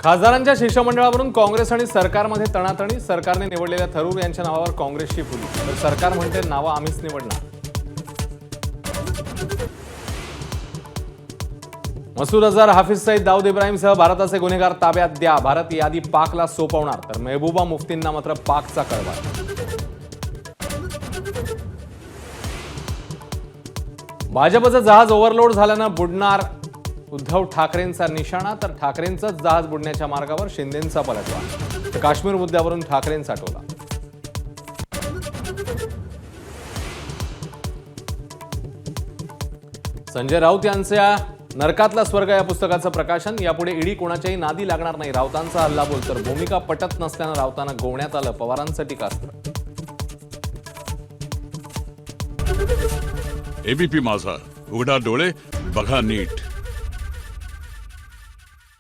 खासदारांच्या शिष्टमंडळावरून काँग्रेस आणि सरकारमध्ये तणातणी. सरकारने निवडलेल्या थरूर यांच्या नावावर काँग्रेसची फुली, तर सरकार म्हणते नावं आम्हीच निवडणार. मसूद अझहर, हाफिज सईद, दाऊद इब्राहिमसह भारताचे गुन्हेगार ताब्यात द्या. भारत यादी पाकला सोपवणार, तर मेहबूबा मुफ्तींना मात्र पाकचा कळवा. भाजपचं जहाज ओव्हरलोड झाल्यानं बुडणार. उद्धव ठाकरेंचा निशाणा, तर ठाकरेंचंच जहाज बुडण्याच्या मार्गावर. शिंदेंचा पलटवार, तर काश्मीर मुद्द्यावरून ठाकरेंचा टोला. संजय राऊत यांच्या नरकातला स्वर्ग या पुस्तकाचं प्रकाशन. यापुढे ईडी कोणाच्याही नादी लागणार नाही. राऊतांचा हल्लाबोल, तर भूमिका पटत नसल्यानं राऊतांना गोवण्यात आलं. पवारांचं टीकास्त्र. एबीपी माझा, उघडा डोळे बघा नीट.